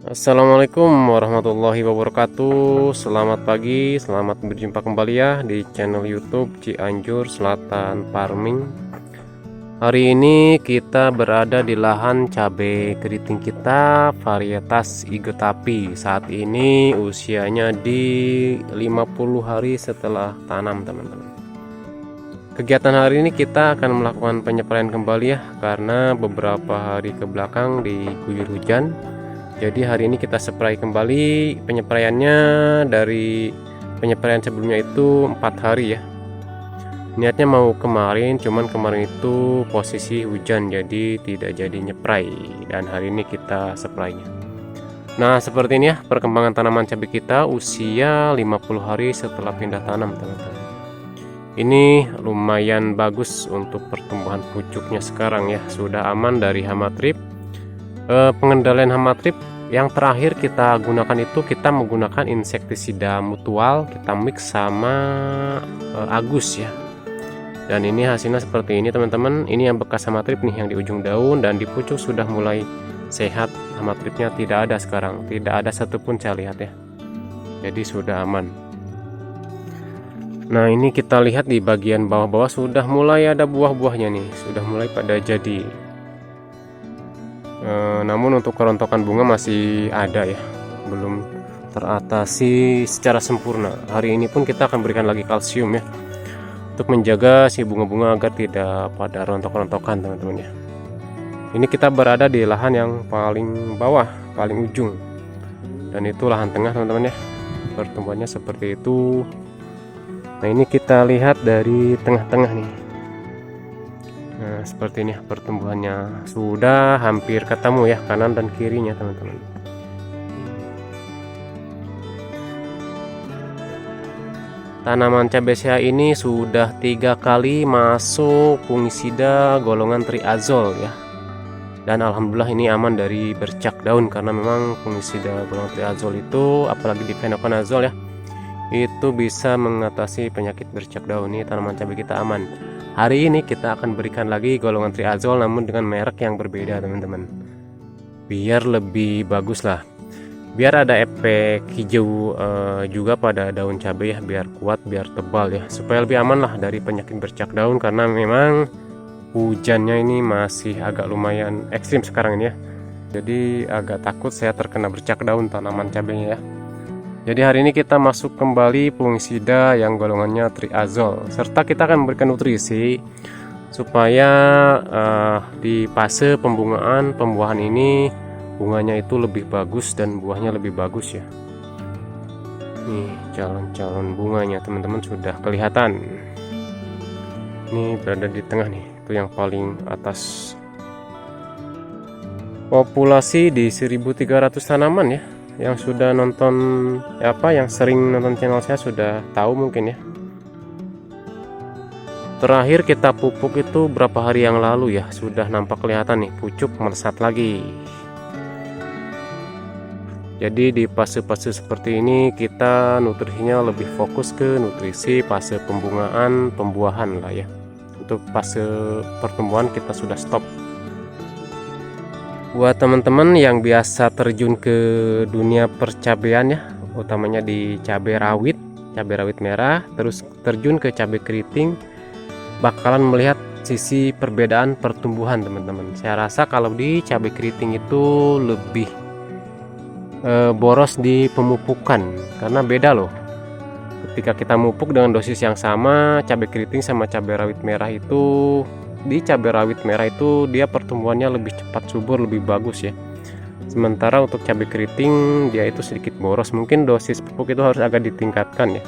Assalamualaikum warahmatullahi wabarakatuh. Selamat pagi, selamat berjumpa kembali ya di channel YouTube Cianjur Selatan Farming. Hari ini kita berada di lahan cabai keriting kita varietas Igotapi. Saat ini usianya di 50 hari setelah tanam, teman-teman. Kegiatan hari ini kita akan melakukan penyepraian kembali ya, karena beberapa hari ke belakang diguyur hujan. Jadi hari ini kita spray kembali. Penyepraiannya dari penyepraian sebelumnya itu 4 hari ya. Niatnya mau kemarin, cuman kemarin itu posisi hujan jadi tidak jadi nyepray, dan hari ini kita spraynya. Nah, seperti ini ya perkembangan tanaman cabai kita usia 50 hari setelah pindah tanam, teman-teman. Ini lumayan bagus untuk pertumbuhan pucuknya sekarang ya. Sudah aman dari hama trip. Pengendalian hama trip yang terakhir kita gunakan itu kita menggunakan insektisida mutual, kita mix sama Agus ya. Dan ini hasilnya seperti ini, teman-teman. Ini yang bekas hama trip nih yang di ujung daun, dan di pucuk sudah mulai sehat. Hama tripnya tidak ada sekarang, tidak ada satupun saya lihat ya. Jadi sudah aman. Nah, ini kita lihat di bagian bawah-bawah sudah mulai ada buah-buahnya nih, sudah mulai pada jadi. Namun untuk kerontokan bunga masih ada ya, belum teratasi secara sempurna. Hari ini pun kita akan berikan lagi kalsium ya, untuk menjaga si bunga-bunga agar tidak pada rontok-rontokan, teman-teman ya. Ini kita berada di lahan yang paling bawah, paling ujung, dan itu lahan tengah, teman-teman ya. Pertumbuhannya seperti itu. Nah, ini kita lihat dari tengah-tengah nih. Nah, seperti ini pertumbuhannya, sudah hampir ketemu ya kanan dan kirinya, teman-teman. Tanaman cabai saya ini sudah 3 kali masuk fungisida golongan triazol ya, dan alhamdulillah ini aman dari bercak daun, karena memang fungisida golongan triazol itu, apalagi difenokonazol ya, itu bisa mengatasi penyakit bercak daun. Ini tanaman cabai kita aman. Hari ini kita akan berikan lagi golongan triazol, namun dengan merek yang berbeda, teman-teman, biar lebih bagus lah, biar ada efek hijau juga pada daun cabai ya, biar kuat, biar tebal ya, supaya lebih aman lah dari penyakit bercak daun. Karena memang hujannya ini masih agak lumayan ekstrim sekarang ini ya, jadi agak takut saya terkena bercak daun tanaman cabainya ya. Jadi hari ini kita masuk kembali fungisida yang golongannya triazol, serta kita akan memberikan nutrisi supaya di fase pembuahan ini bunganya itu lebih bagus dan buahnya lebih bagus ya. Nih calon-calon bunganya, teman-teman, sudah kelihatan. Ini berada di tengah nih, itu yang paling atas. Populasi di 1.300 tanaman ya. Yang sudah nonton yang sering nonton channel saya sudah tahu mungkin ya. Terakhir kita pupuk itu berapa hari yang lalu ya, sudah nampak kelihatan nih pucuk melesat lagi. Jadi di fase-fase seperti ini kita nutrisinya lebih fokus ke nutrisi fase pembungaan, pembuahan lah ya. Untuk fase pertumbuhan kita sudah stop. Buat teman-teman yang biasa terjun ke dunia percabaian ya, utamanya di cabai rawit merah, terus terjun ke cabai keriting, bakalan melihat sisi perbedaan pertumbuhan, teman-teman. Saya rasa kalau di cabai keriting itu lebih boros di pemupukan, karena beda loh. Ketika kita mupuk dengan dosis yang sama, cabai keriting sama cabai rawit merah itu, di cabai rawit merah itu dia pertumbuhannya lebih cepat subur, lebih bagus ya. Sementara untuk cabai keriting dia itu sedikit boros, mungkin dosis pupuk itu harus agak ditingkatkan ya.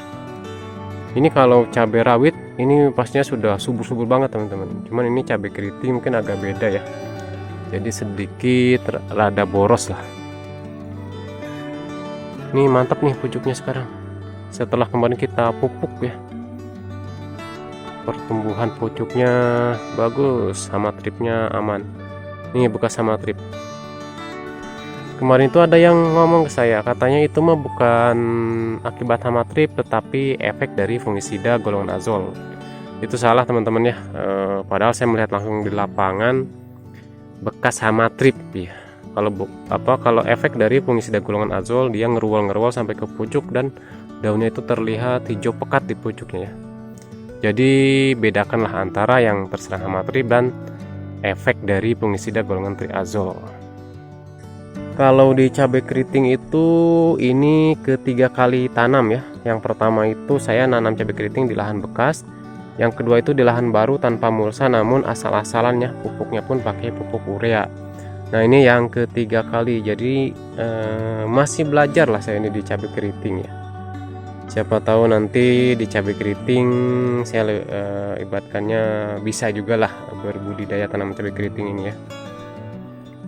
Ini kalau cabai rawit ini pastinya sudah subur-subur banget, teman-teman. Cuman ini cabai keriting mungkin agak beda ya, jadi sedikit rada boros lah. Ini mantap nih pucuknya sekarang setelah kemarin kita pupuk ya. Pertumbuhan pucuknya bagus, hama tripnya aman. Ini bekas hama trip. Kemarin itu ada yang ngomong ke saya, katanya itu mah bukan akibat hama trip, tetapi efek dari fungisida golongan azol. Itu salah, teman-teman ya. Padahal saya melihat langsung di lapangan bekas hama trip ya. Kalau efek dari fungisida golongan azol, dia ngerual sampai ke pucuk dan daunnya itu terlihat hijau pekat di pucuknya ya. Jadi bedakanlah antara yang terserang hama trip dan efek dari fungisida golongan triazol. Kalau di cabai keriting itu ini ketiga kali tanam ya. Yang pertama itu saya nanam cabai keriting di lahan bekas. Yang kedua itu di lahan baru tanpa mulsa, namun asal-asalannya pupuknya pun pakai pupuk urea. Nah ini yang ketiga kali, jadi masih belajar lah saya ini di cabai keriting ya. Siapa tahu nanti di cabai keriting saya ibaratkannya bisa juga lah berbudidaya tanaman cabai keriting ini ya,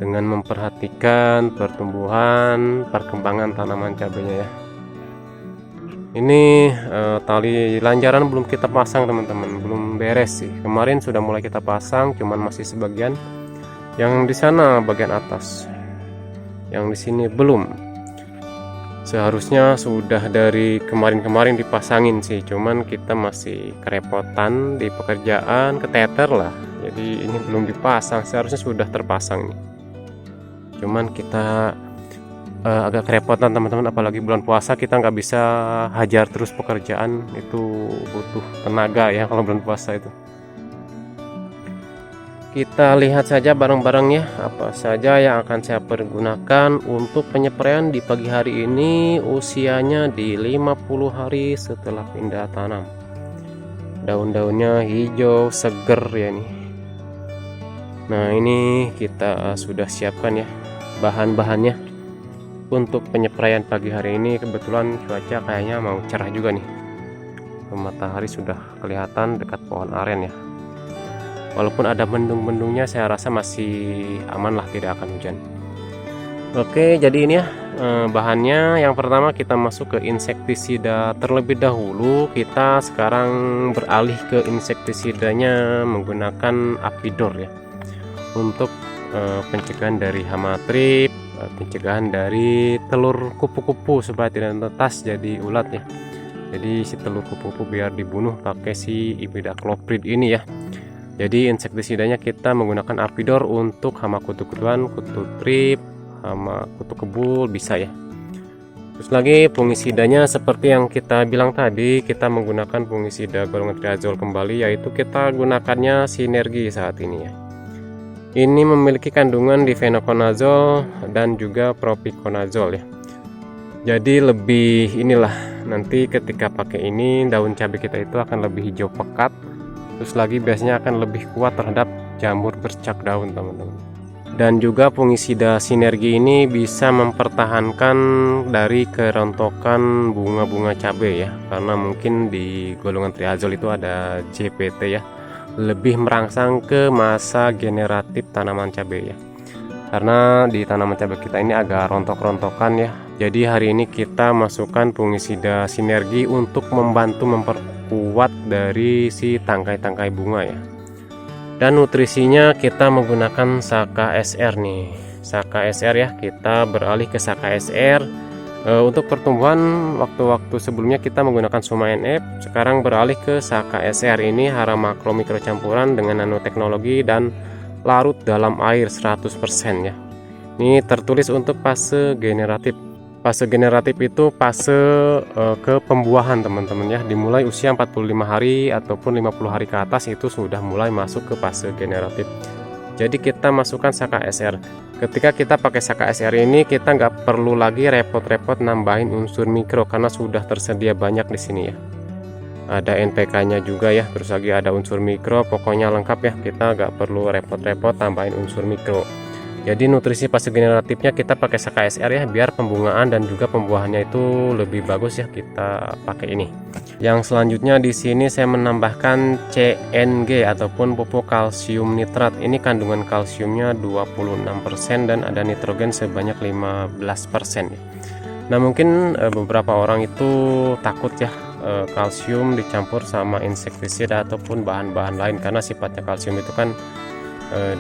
dengan memperhatikan pertumbuhan perkembangan tanaman cabainya ya. Ini tali lanjaran belum kita pasang teman-teman, belum beres sih. Kemarin sudah mulai kita pasang, cuman masih sebagian. Yang di sana bagian atas, yang di sini belum. Seharusnya sudah dari kemarin-kemarin dipasangin sih, cuman kita masih kerepotan di pekerjaan, keteter lah. Jadi ini belum dipasang, seharusnya sudah terpasang nih. Cuman kita agak kerepotan teman-teman, apalagi bulan puasa kita nggak bisa hajar terus pekerjaan, itu butuh tenaga ya kalau bulan puasa itu. Kita lihat saja barang-barangnya apa saja yang akan saya pergunakan untuk penyepraian di pagi hari ini. Usianya di 50 hari setelah pindah tanam. Daun-daunnya hijau seger ya nih. Nah ini kita sudah siapkan ya bahan-bahannya untuk penyepraian pagi hari ini. Kebetulan cuaca kayaknya mau cerah juga nih, matahari sudah kelihatan dekat pohon aren ya. Walaupun ada mendung-mendungnya, saya rasa masih aman lah, tidak akan hujan. Oke, jadi ini ya bahannya. Yang pertama kita masuk ke insektisida terlebih dahulu. Kita sekarang beralih ke insektisidanya menggunakan Apidor ya, untuk pencegahan dari hama trip, pencegahan dari telur kupu-kupu supaya tidak netas jadi ulat ya. Jadi si telur kupu-kupu biar dibunuh pakai si imidacloprid ini ya. Jadi insektisidanya kita menggunakan Apidor untuk hama kutu-kutuan, kutu trip, hama kutu kebul bisa ya. Terus lagi fungisidanya seperti yang kita bilang tadi, kita menggunakan fungisida golongan triazol kembali, yaitu kita gunakannya sinergi saat ini ya. Ini memiliki kandungan difenoconazol dan juga propiconazol ya. Jadi lebih inilah, nanti ketika pakai ini daun cabai kita itu akan lebih hijau pekat. Terus lagi biasanya akan lebih kuat terhadap jamur bercak daun teman-teman. Dan juga fungisida sinergi ini bisa mempertahankan dari kerontokan bunga-bunga cabai ya, karena mungkin di golongan triazol itu ada JPT ya, lebih merangsang ke masa generatif tanaman cabai ya. Karena di tanaman cabai kita ini agak rontok-rontokan ya. Jadi hari ini kita masukkan fungisida sinergi untuk membantu memperkuat dari si tangkai-tangkai bunga ya. Dan nutrisinya kita menggunakan Saka SR nih. Saka SR ya, kita beralih ke Saka SR. Untuk pertumbuhan waktu-waktu sebelumnya kita menggunakan Soma NF, sekarang beralih ke Saka SR ini hara makro mikro campuran dengan nanoteknologi dan larut dalam air 100% ya. Ini tertulis untuk fase generatif. Fase generatif itu fase ke pembuahan teman-teman ya, dimulai usia 45 hari ataupun 50 hari ke atas itu sudah mulai masuk ke fase generatif. Jadi kita masukkan Saka SR. Ketika kita pakai Saka SR ini kita nggak perlu lagi repot-repot nambahin unsur mikro karena sudah tersedia banyak di sini ya. Ada NPK-nya juga ya, terus lagi ada unsur mikro, pokoknya lengkap ya. Kita nggak perlu repot-repot tambahin unsur mikro. Jadi nutrisi fase generatifnya kita pakai Saka SR ya, biar pembungaan dan juga pembuahannya itu lebih bagus ya, kita pakai ini. Yang selanjutnya di sini saya menambahkan CNG ataupun pupuk kalsium nitrat. Ini kandungan kalsiumnya 26% dan ada nitrogen sebanyak 15% ya. Nah mungkin beberapa orang itu takut ya kalsium dicampur sama insektisida ataupun bahan-bahan lain, karena sifatnya kalsium itu kan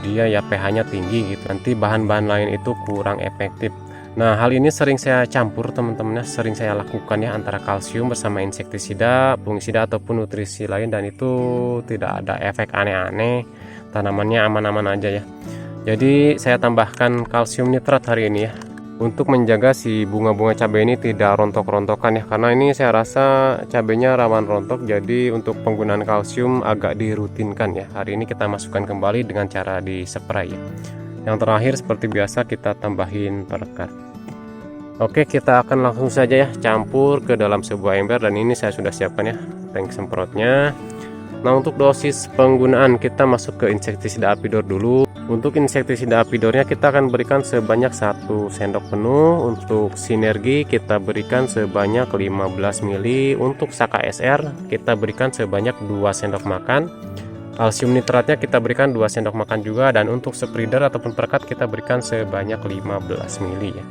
dia ya pH-nya tinggi gitu, nanti bahan-bahan lain itu kurang efektif. Nah hal ini sering saya campur teman-teman ya, sering saya lakukan ya, antara kalsium bersama insektisida, fungisida ataupun nutrisi lain, dan itu tidak ada efek aneh-aneh, tanamannya aman-aman aja ya. Jadi saya tambahkan kalsium nitrat hari ini ya, untuk menjaga si bunga-bunga cabai ini tidak rontok-rontokan ya, karena ini saya rasa cabainya rawan rontok. Jadi untuk penggunaan kalsium agak dirutinkan ya. Hari ini kita masukkan kembali dengan cara di spray ya. Yang terakhir seperti biasa kita tambahin perekat. Oke, kita akan langsung saja ya campur ke dalam sebuah ember, dan ini saya sudah siapkan ya tank semprotnya. Nah, untuk dosis penggunaan kita masuk ke insektisida apidor dulu. Untuk insektisida apidornya kita akan berikan sebanyak 1 sendok penuh. Untuk sinergi kita berikan sebanyak 15 ml. Untuk Saka SR kita berikan sebanyak 2 sendok makan. Kalsium nitratnya kita berikan 2 sendok makan juga, dan untuk spreader ataupun perekat kita berikan sebanyak 15 ml ya.